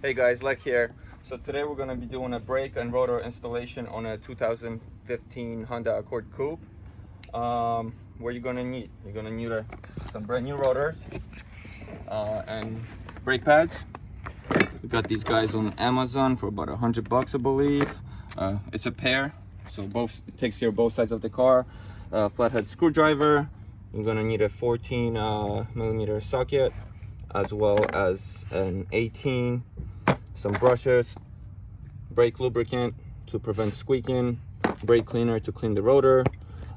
Hey guys, Lech here. So today we're going to be doing a brake and rotor installation on a 2015 Honda Accord Coupe. What you're going to need? You're going to need some brand new rotors and brake pads. We got these guys on Amazon for about $100, I believe. It's a pair, so it takes care of both sides of the car. Flathead screwdriver. You're going to need a 14 millimeter socket, as well as an 18, some brushes, brake lubricant to prevent squeaking, brake cleaner to clean the rotor,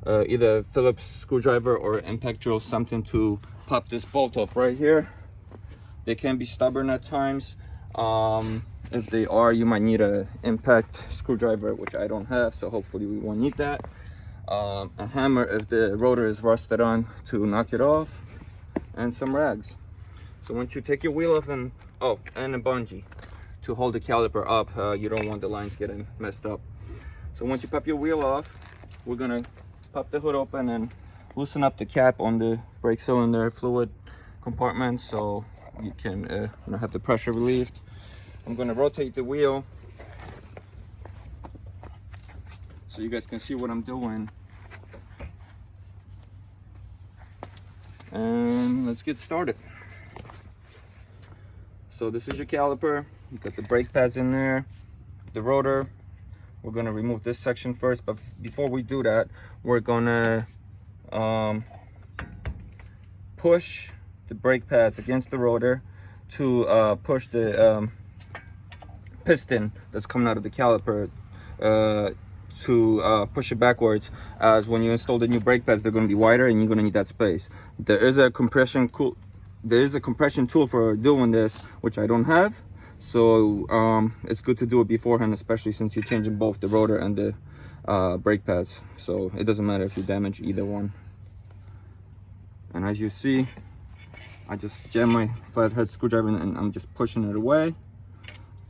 either Phillips screwdriver or impact drill, something to pop this bolt off right here. They can be stubborn at times. If they are, you might need an impact screwdriver, which I don't have, so hopefully we won't need that. A hammer if the rotor is rusted on to knock it off, and some rags. So once you take your wheel off, and a bungee to hold the caliper up. You don't want the lines getting messed up. So once you pop your wheel off, we're gonna pop the hood open and loosen up the cap on the brake cylinder fluid compartment so you can have the pressure relieved. I'm gonna rotate the wheel so you guys can see what I'm doing. And let's get started. So this is your caliper. You got the brake pads in there, the rotor. We're gonna remove this section first, but before we do that, we're gonna push the brake pads against the rotor to push the piston that's coming out of the caliper to push it backwards, as when you install the new brake pads, they're going to be wider and you're going to need that space. There is a compression tool for doing this, which I don't have, so it's good to do it beforehand, especially since you're changing both the rotor and the brake pads, so it doesn't matter if you damage either one. And as you see, I just jam my flathead screwdriver and I'm just pushing it away.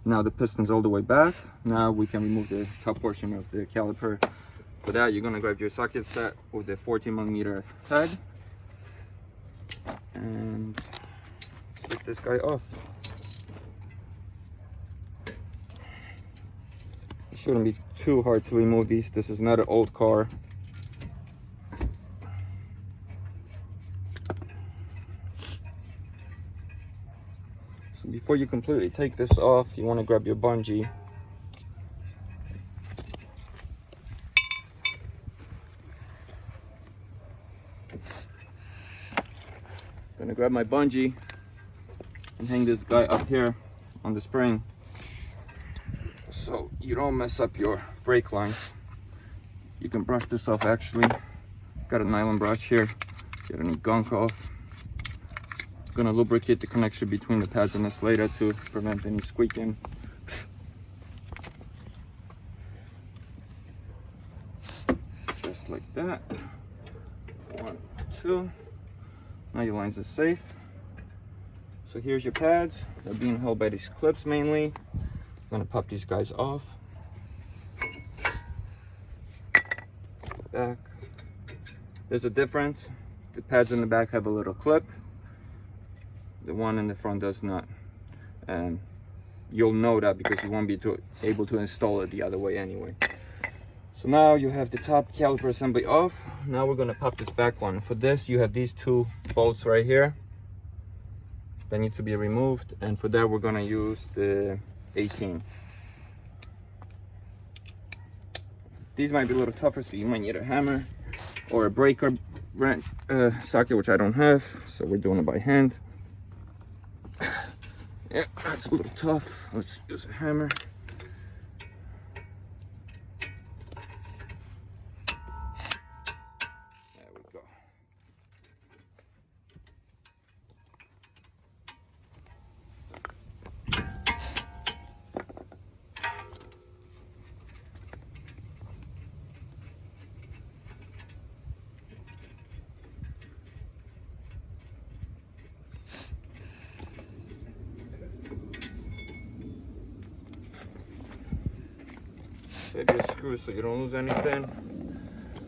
Now the piston's all the way back. Now we can remove the top portion of the caliper. For that, you're gonna grab your socket set with the 14 millimeter head and take this guy off. It shouldn't be too hard to remove these. This is not an old car. So before you completely take this off, you want to grab your bungee. Gonna grab my bungee and hang this guy up here on the spring so you don't mess up your brake lines. You can brush this off actually. Got a nylon brush here. Get any gunk off. Gonna lubricate the connection between the pads and this later to prevent any squeaking. Just like that. 1, 2. Now your lines are safe. So here's your pads. They're being held by these clips mainly. I'm gonna pop these guys off. Back. There's a difference. The pads in the back have a little clip. The one in the front does not, and you'll know that because you won't be able to install it the other way anyway. So now you have the top caliper assembly off. Now we're going to pop this back one. For this, you have these two bolts right here that need to be removed, and for that we're going to use the 18. These might be a little tougher, so you might need a hammer or a breaker socket, which I don't have, so we're doing it by hand. Yeah, that's a little tough. Let's use a hammer. There we go. Maybe a screw so you don't lose anything.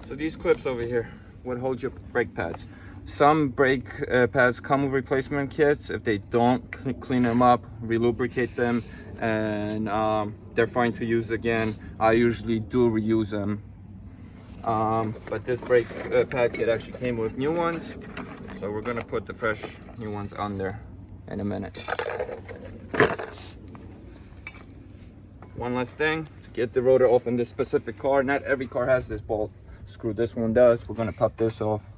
So these clips over here would hold your brake pads. Some brake pads come with replacement kits. If they don't, clean them up, relubricate them, and they're fine to use again. I usually do reuse them. But this brake pad kit actually came with new ones, so we're gonna put the fresh new ones on there in a minute. One last thing, to get the rotor off in this specific car. Not every car has this bolt screw. This one does. We're gonna pop this off.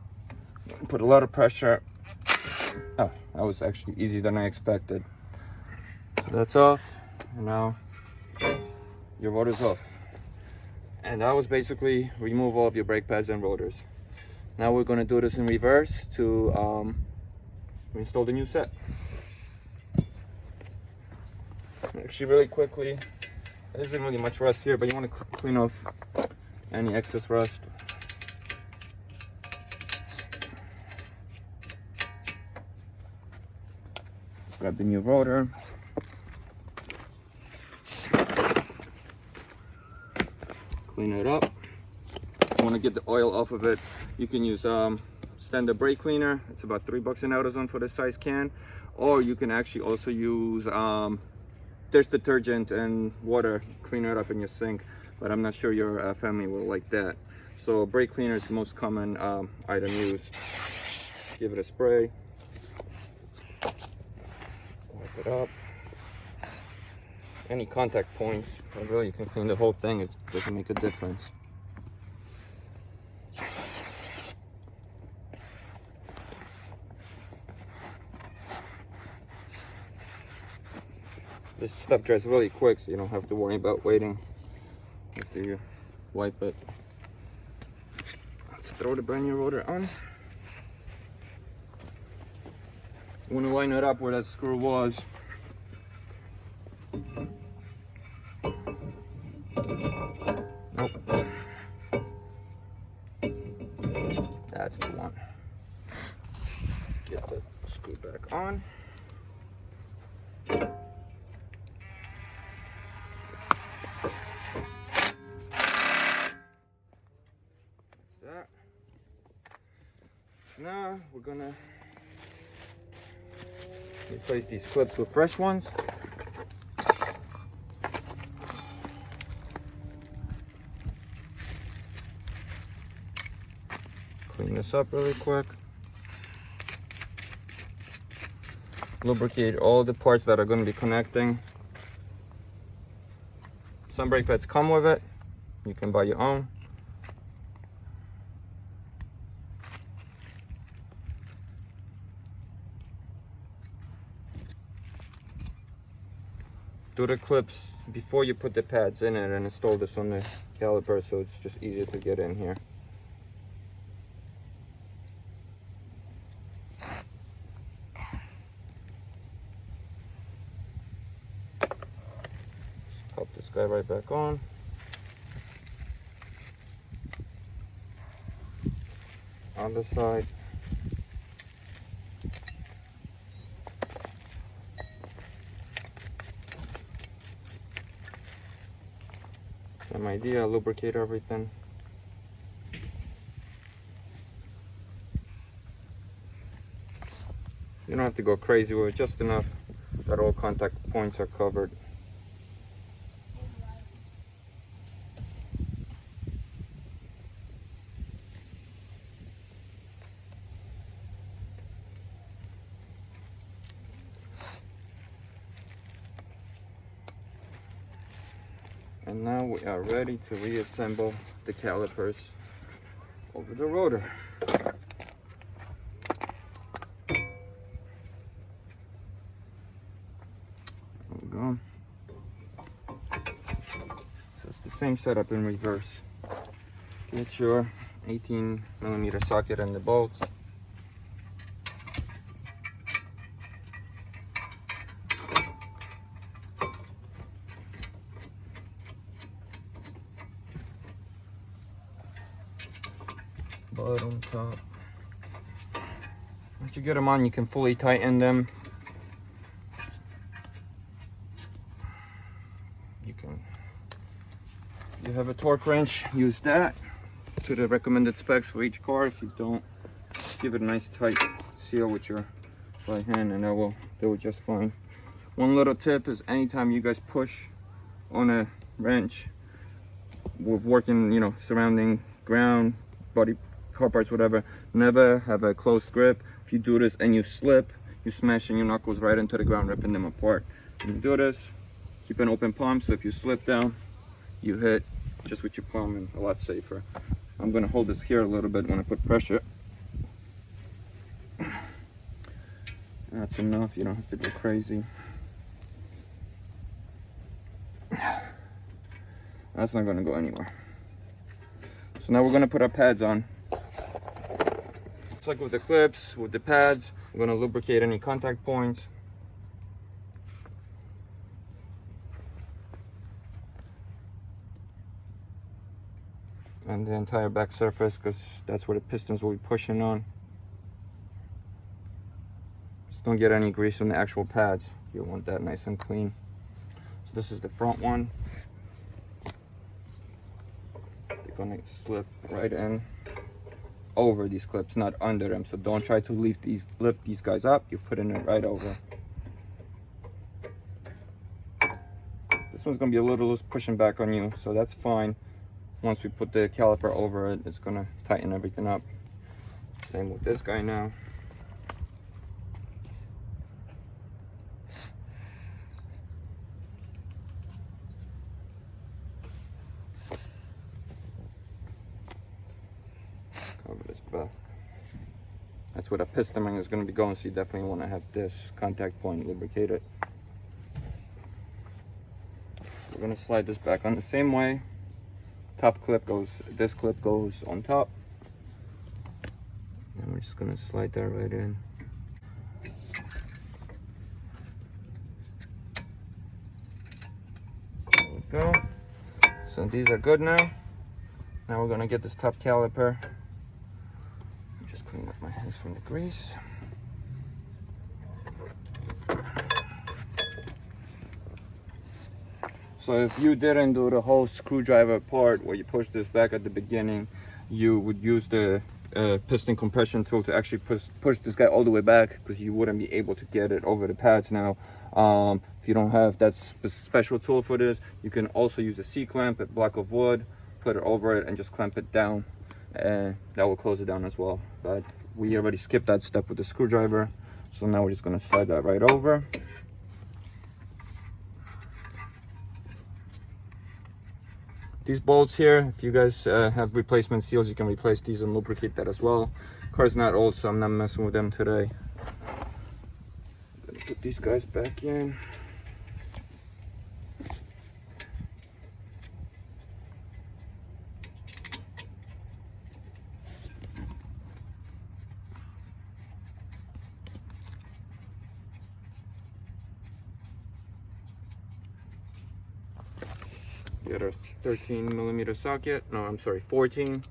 Put a lot of pressure. Oh, that was actually easier than I expected. So that's off, and now your rotor's off. And that was basically remove all of your brake pads and rotors. Now we're gonna do this in reverse to install the new set. Actually, really quickly, there isn't really much rust here, but you want to clean off any excess rust. Let's grab the new rotor. Clean it up. You want to get the oil off of it. You can use standard brake cleaner. It's about $3 in AutoZone for this size can, or you can actually also use dish detergent and water, clean it up in your sink. But I'm not sure your family will like that. So brake cleaner is the most common item used. Give it a spray. Wipe it up. Any contact points, really you can clean the whole thing, it doesn't make a difference. This stuff dries really quick, so you don't have to worry about waiting after you wipe it. Let's throw the brand new rotor on. You want to line it up where that screw was. Nope. That's the one. Get the screw back on. That. Now we're gonna replace these clips with fresh ones. Clean this up really quick. Lubricate all the parts that are going to be connecting. Some brake pads come with it. You can buy your own. Do the clips before you put the pads in it and install this on the caliper, so it's just easier to get in here. Pop this guy right back on. On the side. Same idea, lubricate everything. You don't have to go crazy with it, just enough that all contact points are covered. And now we are ready to reassemble the calipers over the rotor. There we go. So it's the same setup in reverse. Get your 18mm socket and the bolts. Bottom, top. Once you get them on, you can fully tighten them. You have a torque wrench, use that to the recommended specs for each car. If you don't, just give it a nice tight seal with your right hand, and that will do it just fine. One little tip is anytime you guys push on a wrench with working, you know, surrounding ground, body, car parts, whatever, never have a close grip. If you do this and you slip, you're smashing your knuckles right into the ground, ripping them apart. When you do this, keep an open palm, so if you slip down, you hit just with your palm, and a lot safer. I'm gonna hold this here a little bit when I put pressure. That's enough, you don't have to go crazy. That's not gonna go anywhere. So now we're gonna put our pads on. Just like with the clips, with the pads, we're gonna lubricate any contact points. And the entire back surface, because that's where the pistons will be pushing on. Just don't get any grease on the actual pads. You want that nice and clean. So this is the front one. They're gonna slip right in over these clips, not under them. So don't try to lift these guys up. You're putting it right over. This one's gonna be a little loose, pushing back on you, so that's fine. Once we put the caliper over it, it's gonna tighten everything up. Same with this guy now. Cover this back. That's where the piston ring is gonna be going, so you definitely wanna have this contact point lubricated. We're gonna slide this back on the same way. Top clip goes, this clip goes on top. And we're just gonna slide that right in. There we go. So these are good now. Now we're gonna get this top caliper. Just clean up my hands from the grease. So if you didn't do the whole screwdriver part where you push this back at the beginning, you would use the piston compression tool to actually push this guy all the way back, because you wouldn't be able to get it over the pads now. If you don't have that special tool for this, you can also use a C-clamp, a block of wood, put it over it and just clamp it down, and that will close it down as well. But we already skipped that step with the screwdriver, so now we're just going to slide that right over. These bolts here, if you guys have replacement seals, you can replace these and lubricate that as well. Car's not old, so I'm not messing with them today. I'm gonna put these guys back in. Get our 13mm socket. No, I'm sorry, 14.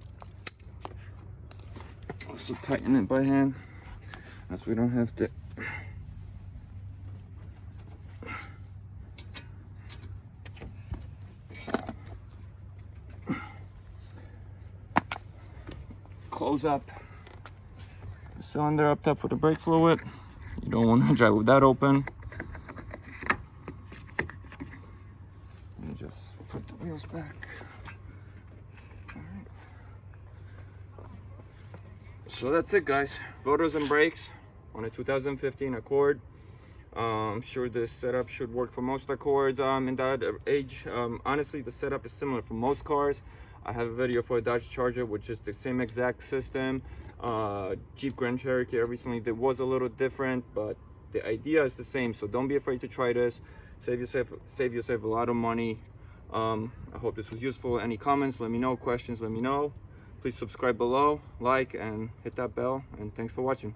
Also tighten it by hand, as we don't have to. Close up the cylinder up top with the brake fluid. You don't want to drive with that open. Just put the wheels back. All right. So that's it, guys. Rotors and brakes on a 2015 Accord. I'm sure this setup should work for most Accords in that age. Honestly, the setup is similar for most cars. I have a video for a Dodge Charger, which is the same exact system. Jeep Grand Cherokee recently, it was a little different, but the idea is the same. So don't be afraid to try this. Save yourself a lot of money. I hope this was useful. Any comments, let me know. Questions, let me know. Please subscribe below, like, and hit that bell. And thanks for watching.